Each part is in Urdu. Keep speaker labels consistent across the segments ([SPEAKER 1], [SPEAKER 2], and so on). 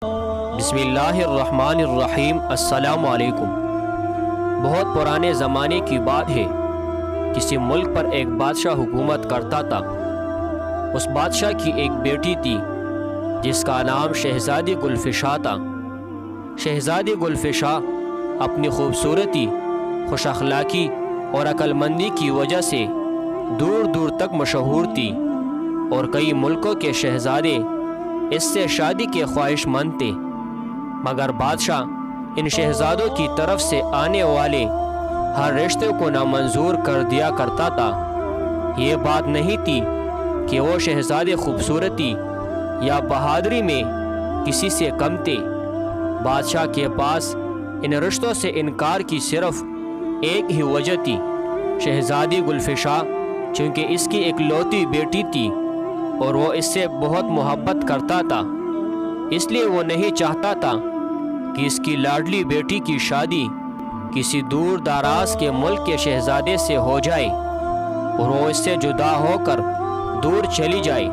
[SPEAKER 1] بسم اللہ الرحمن الرحیم۔ السلام علیکم۔ بہت پرانے زمانے کی بات ہے، کسی ملک پر ایک بادشاہ حکومت کرتا تھا۔ اس بادشاہ کی ایک بیٹی تھی جس کا نام شہزادی گلفشا تھا۔ شہزادی گلفشا اپنی خوبصورتی، خوش اخلاقی اور عقل مندی کی وجہ سے دور دور تک مشہور تھی، اور کئی ملکوں کے شہزادے اس سے شادی کے خواہش مند تھے، مگر بادشاہ ان شہزادوں کی طرف سے آنے والے ہر رشتے کو نامنظور کر دیا کرتا تھا۔ یہ بات نہیں تھی کہ وہ شہزادے خوبصورتی یا بہادری میں کسی سے کم تھے۔ بادشاہ کے پاس ان رشتوں سے انکار کی صرف ایک ہی وجہ تھی۔ شہزادی گلفشا چونکہ اس کی ایک لوتی بیٹی تھی اور وہ اس سے بہت محبت کرتا تھا، اس لیے وہ نہیں چاہتا تھا کہ اس کی لاڈلی بیٹی کی شادی کسی دور دراز کے ملک کے شہزادے سے ہو جائے اور وہ اس سے جدا ہو کر دور چلی جائے۔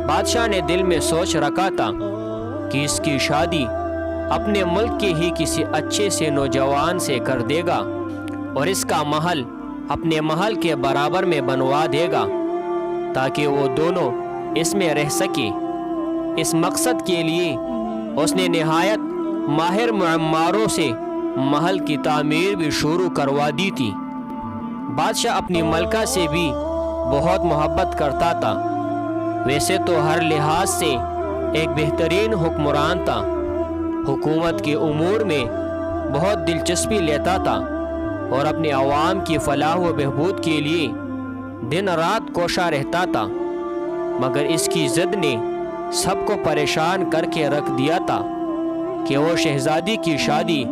[SPEAKER 1] بادشاہ نے دل میں سوچ رکھا تھا کہ اس کی شادی اپنے ملک کے ہی کسی اچھے سے نوجوان سے کر دے گا اور اس کا محل اپنے محل کے برابر میں بنوا دے گا تاکہ وہ دونوں اس میں رہ سکے۔ اس مقصد کے لیے اس نے نہایت ماہر معماروں سے محل کی تعمیر بھی شروع کروا دی تھی۔ بادشاہ اپنی ملکہ سے بھی بہت محبت کرتا تھا، ویسے تو ہر لحاظ سے ایک بہترین حکمران تھا، حکومت کے امور میں بہت دلچسپی لیتا تھا اور اپنے عوام کی فلاح و بہبود کے لیے دن رات کوشاں رہتا تھا، مگر اس کی ضد نے سب کو پریشان کر کے رکھ دیا تھا کہ وہ شہزادی کی شادی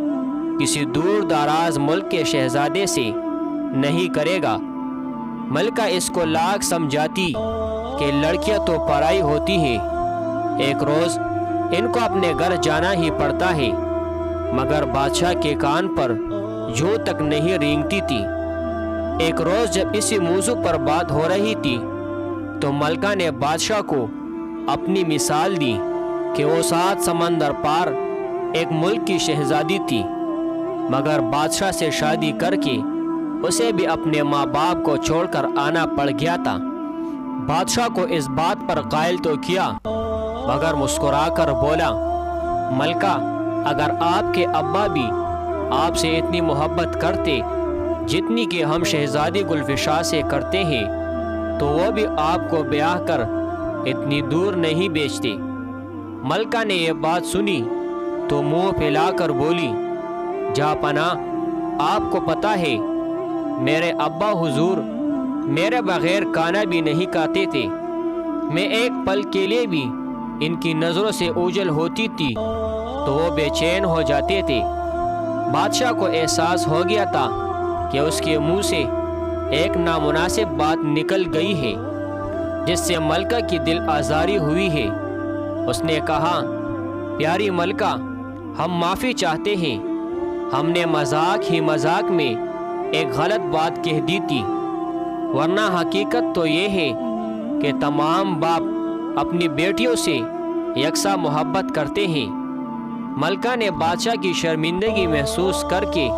[SPEAKER 1] کسی دور دراز ملک کے شہزادے سے نہیں کرے گا۔ ملکہ اس کو لاکھ سمجھاتی کہ لڑکیاں تو پرائی ہوتی ہیں، ایک روز ان کو اپنے گھر جانا ہی پڑتا ہے، مگر بادشاہ کے کان پر جوں تک نہیں رینگتی تھی۔ ایک روز جب اسی موضوع پر بات ہو رہی تھی تو ملکہ نے بادشاہ کو اپنی مثال دی کہ وہ 7 سمندر پار ایک ملک کی شہزادی تھی، مگر بادشاہ سے شادی کر کے اسے بھی اپنے ماں باپ کو چھوڑ کر آنا پڑ گیا تھا۔ بادشاہ کو اس بات پر قائل تو کیا، مگر مسکرا کر بولا، ملکہ اگر آپ کے ابا بھی آپ سے اتنی محبت کرتے جتنی کہ ہم شہزادی گلفشا سے کرتے ہیں تو وہ بھی آپ کو بیاہ کر اتنی دور نہیں بیچتے۔ ملکہ نے یہ بات سنی تو منہ پھیلا کر بولی، جہاں پناہ آپ کو پتہ ہے میرے ابا حضور میرے بغیر کھانا بھی نہیں کھاتے تھے، میں ایک پل کے لیے بھی ان کی نظروں سے اوجھل ہوتی تھی تو وہ بے چین ہو جاتے تھے۔ بادشاہ کو احساس ہو گیا تھا کہ اس کے منہ سے ایک نامناسب بات نکل گئی ہے جس سے ملکہ کی دل آزاری ہوئی ہے۔ اس نے کہا، پیاری ملکہ، ہم معافی چاہتے ہیں، ہم نے مذاق ہی مذاق میں ایک غلط بات کہہ دی تھی، ورنہ حقیقت تو یہ ہے کہ تمام باپ اپنی بیٹیوں سے یکساں محبت کرتے ہیں۔ ملکہ نے بادشاہ کی شرمندگی محسوس کر کے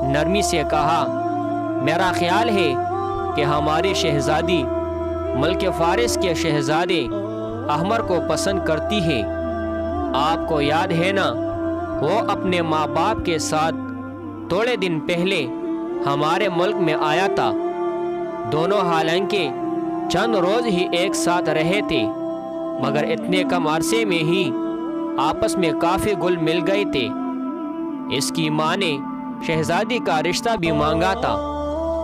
[SPEAKER 1] نرمی سے کہا، میرا خیال ہے کہ ہماری شہزادی ملک فارس کے شہزادے احمر کو پسند کرتی ہے۔ آپ کو یاد ہے نا، وہ اپنے ماں باپ کے ساتھ تھوڑے دن پہلے ہمارے ملک میں آیا تھا، دونوں حالانکہ چند روز ہی ایک ساتھ رہے تھے، مگر اتنے کم عرصے میں ہی آپس میں کافی گل مل گئے تھے۔ اس کی ماں نے شہزادی کا رشتہ بھی مانگا تھا،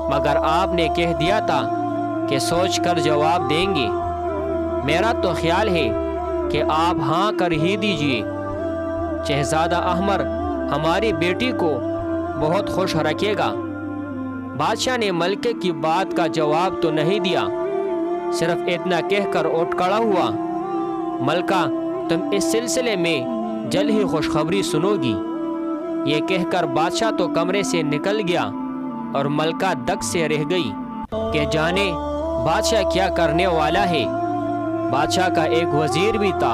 [SPEAKER 1] مگر آپ نے کہہ دیا تھا کہ سوچ کر جواب دیں گے۔ میرا تو خیال ہے کہ آپ ہاں کر ہی دیجئے، شہزادہ احمر ہماری بیٹی کو بہت خوش رکھے گا۔ بادشاہ نے ملکہ کی بات کا جواب تو نہیں دیا، صرف اتنا کہہ کر اٹھ کھڑا ہوا، ملکہ تم اس سلسلے میں جلد ہی خوشخبری سنو گی۔ یہ کہہ کر بادشاہ تو کمرے سے نکل گیا اور ملکہ دک سے رہ گئی کہ جانے بادشاہ کیا کرنے والا ہے۔ بادشاہ کا ایک وزیر بھی تھا،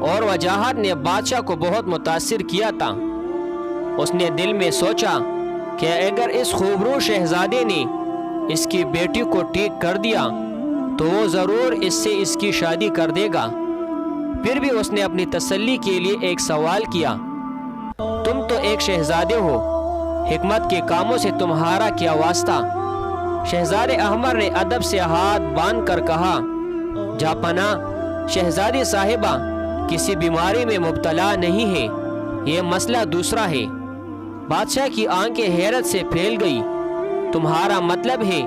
[SPEAKER 1] اور وجاہت نے بادشاہ کو بہت متاثر کیا تھا۔ اس نے دل میں سوچا کہ اگر اس خوبرو شہزادے نے اس کی بیٹی کو ٹھیک کر دیا تو وہ ضرور اس سے اس کی شادی کر دے گا۔ پھر بھی اس نے اپنی تسلی کے لیے ایک سوال کیا، تم تو ایک شہزادے ہو، حکمت کے کاموں سے تمہارا کیا واسطہ؟ شہزادے احمر نے ادب سے ہاتھ باندھ کر کہا، جا پناہ شہزادی صاحبہ کسی بیماری میں مبتلا نہیں ہے، یہ مسئلہ دوسرا ہے۔ بادشاہ کی آنکھیں حیرت سے پھیل گئی۔ تمہارا مطلب ہے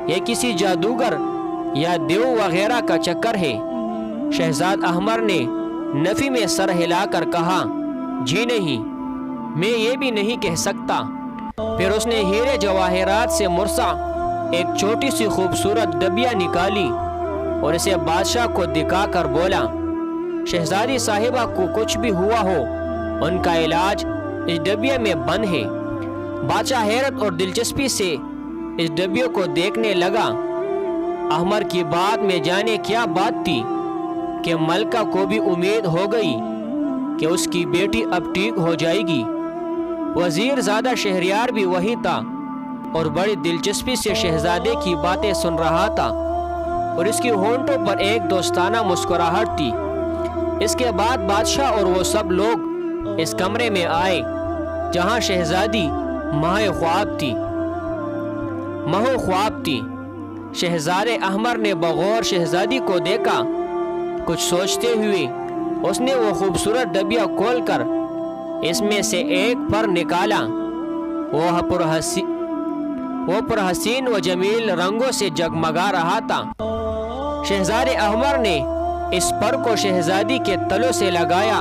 [SPEAKER 1] یہ کسی جادوگر یا دیو وغیرہ کا چکر ہے؟ شہزاد احمر نے نفی میں سر ہلا کر کہا، جی نہیں، میں یہ بھی نہیں کہہ سکتا۔ پھر اس نے ہیرے جواہرات سے مرصع ایک چھوٹی سی خوبصورت ڈبیا نکالی اور اسے بادشاہ کو دکھا کر بولا، شہزادی صاحبہ کو کچھ بھی ہوا ہو ان کا علاج اس ڈبیا میں بند ہے۔ بادشاہ حیرت اور دلچسپی سے اس ڈبیوں کو دیکھنے لگا۔ احمر کی بات میں جانے کیا بات تھی کہ ملکہ کو بھی امید ہو گئی کہ اس کی بیٹی اب ٹھیک ہو جائے گی۔ وزیر زادہ شہریار بھی وہی تھا اور بڑی دلچسپی سے شہزادے کی باتیں سن رہا تھا اور اس کی ہونٹوں پر ایک دوستانہ مسکراہٹ تھی۔ اس کے بعد بادشاہ اور وہ سب لوگ اس کمرے میں آئے جہاں شہزادی ماہ خواب تھی۔ شہزادے احمر نے بغور شہزادی کو دیکھا۔ کچھ سوچتے ہوئے اس نے وہ خوبصورت ڈبیا کھول کر اس میں سے ایک پر نکالا۔ وہ پرحسین و جمیل رنگوں سے جگمگا رہا تھا۔ شہزادے احمر نے اس پر کو شہزادی کے تلوں سے لگایا۔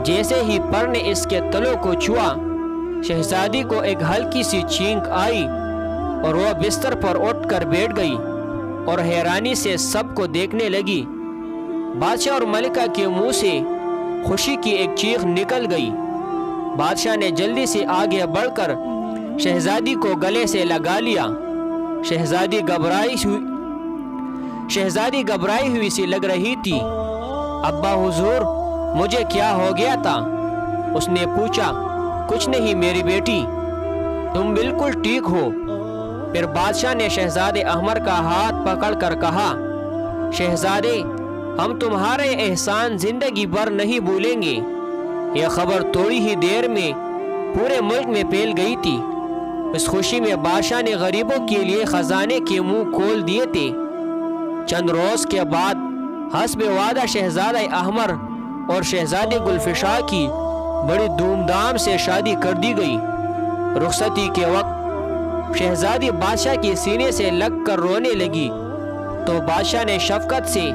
[SPEAKER 1] جیسے ہی پر نے اس کے تلوں کو چھوا، شہزادی کو ایک ہلکی سی چھینک آئی اور وہ بستر پر اٹھ کر بیٹھ گئی اور حیرانی سے سب کو دیکھنے لگی۔ بادشاہ اور ملکہ کے منہ سے خوشی کی ایک چیخ نکل گئی۔ بادشاہ نے جلدی سے آگے بڑھ کر شہزادی کو گلے سے لگا لیا۔ شہزادی گھبرائی ہوئی سی لگ رہی تھی۔ ابا حضور، مجھے کیا ہو گیا تھا؟ اس نے پوچھا۔ کچھ نہیں میری بیٹی، تم بالکل ٹھیک ہو۔ پھر بادشاہ نے شہزادے احمر کا ہاتھ پکڑ کر کہا، شہزادے، ہم تمہارے احسان زندگی بھر نہیں بھولیں گے۔ یہ خبر تھوڑی ہی دیر میں پورے ملک میں پھیل گئی تھی۔ اس خوشی میں بادشاہ نے غریبوں کے لیے خزانے کے منہ کھول دیے تھے۔ چند روز کے بعد حسب وعدہ شہزادہ احمر اور شہزادی گلفشا کی بڑی دھوم دھام سے شادی کر دی گئی۔ رخصتی کے وقت شہزادی بادشاہ کے سینے سے لگ کر رونے لگی تو بادشاہ نے شفقت سے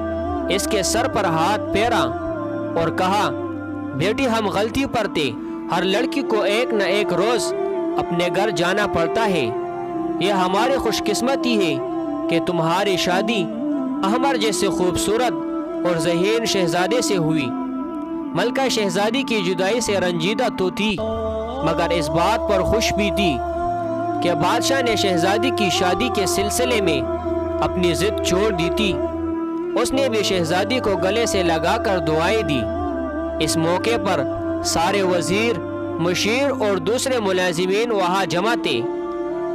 [SPEAKER 1] اس کے سر پر ہاتھ پھیرا اور کہا، بیٹی ہم غلطی پر تھے، ہر لڑکی کو ایک نہ ایک روز اپنے گھر جانا پڑتا ہے۔ یہ ہماری خوش قسمتی ہے کہ تمہاری شادی احمر جیسے خوبصورت اور ذہین شہزادے سے ہوئی۔ ملکہ شہزادی کی جدائی سے رنجیدہ تو تھی مگر اس بات پر خوش بھی تھی کہ بادشاہ نے شہزادی کی شادی کے سلسلے میں اپنی ضد چھوڑ دی تھی۔ اس نے بھی شہزادی کو گلے سے لگا کر دعائیں دی۔ اس موقع پر سارے وزیر، مشیر اور دوسرے ملازمین وہاں جمع تھے۔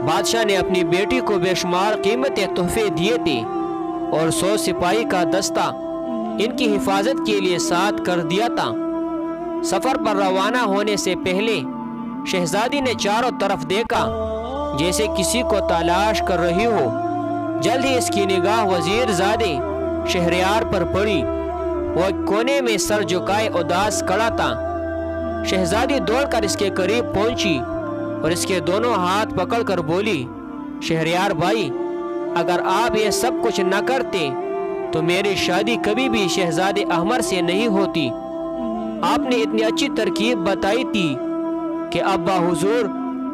[SPEAKER 1] بادشاہ نے اپنی بیٹی کو بے شمار قیمتی تحفے دیے تھے اور 100 سپاہی کا دستہ ان کی حفاظت کے لیے ساتھ کر دیا تھا۔ سفر پر روانہ ہونے سے پہلے شہزادی نے چاروں طرف دیکھا جیسے کسی کو تلاش کر رہی ہو۔ جلد ہی اس کی نگاہ وزیر زادے شہریار پر پڑی۔ وہ ایک کونے میں سر جھکائے اداس کھڑا تھا۔ شہزادی دوڑ کر اس کے قریب پہنچی اور اس کے دونوں ہاتھ پکڑ کر بولی، شہریار بھائی، اگر آپ یہ سب کچھ نہ کرتے تو میری شادی کبھی بھی شہزادے احمر سے نہیں ہوتی۔ آپ نے اتنی اچھی ترکیب بتائی تھی کہ ابا حضور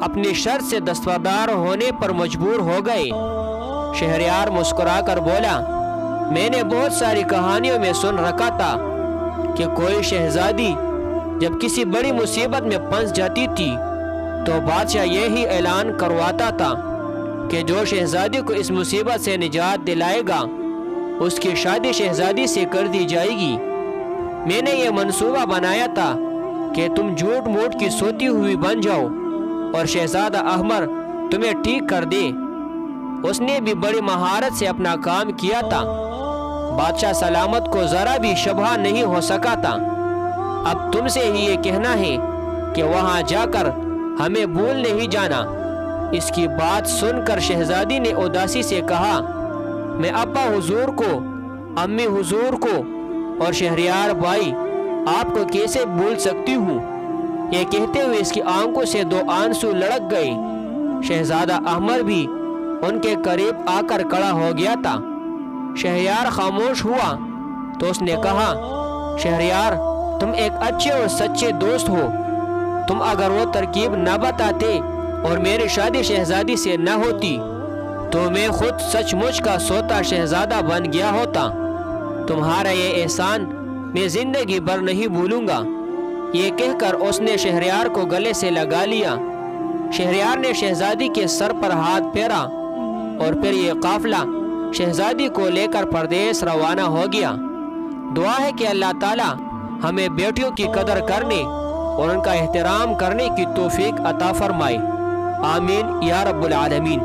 [SPEAKER 1] اپنی شرط سے دستبردار ہونے پر مجبور ہو گئے۔ شہریار مسکرا کر بولا، میں نے بہت ساری کہانیوں میں سن رکھا تھا کہ کوئی شہزادی جب کسی بڑی مصیبت میں پھنس جاتی تھی تو بادشاہ یہی اعلان کرواتا تھا کہ جو شہزادی کو اس مصیبت سے نجات دلائے گا اس کی شادی شہزادی سے کر دی جائے گی۔ میں نے یہ منصوبہ بنایا تھا کہ تم جھوٹ موٹ کی سوتی ہوئی بن جاؤ اور شہزادہ احمر تمہیں ٹھیک کر دے۔ اس نے بھی بڑی مہارت سے اپنا کام کیا تھا۔ بادشاہ سلامت کو ذرا بھی شبہ نہیں ہو سکا تھا۔ اب تم سے ہی یہ کہنا ہے کہ وہاں جا کر ہمیں بھول نہیں جانا۔ اس کی بات سن کر شہزادی نے اداسی سے کہا، میں ابا حضور کو، امی حضور کو اور شہریار بھائی آپ کو کیسے بھول سکتی ہوں؟ یہ کہتے ہوئے اس کی آنکھوں سے 2 آنسو لڑک گئے۔ شہزادہ احمر بھی ان کے قریب آ کر کھڑا ہو گیا تھا۔ شہریار خاموش ہوا تو اس نے کہا، شہریار تم ایک اچھے اور سچے دوست ہو۔ تم اگر وہ ترکیب نہ بتاتے اور میری شادی شہزادی سے نہ ہوتی تو میں خود سچ مچ کا سوتا شہزادہ بن گیا ہوتا۔ تمہارا یہ احسان میں زندگی بھر نہیں بھولوں گا۔ یہ کہہ کر اس نے شہریار کو گلے سے لگا لیا۔ شہریار نے شہزادی کے سر پر ہاتھ پھیرا اور پھر یہ قافلہ شہزادی کو لے کر پردیس روانہ ہو گیا۔ دعا ہے کہ اللہ تعالی ہمیں بیٹیوں کی قدر کرنے اور ان کا احترام کرنے کی توفیق عطا فرمائے۔ آمین یا رب العالمین۔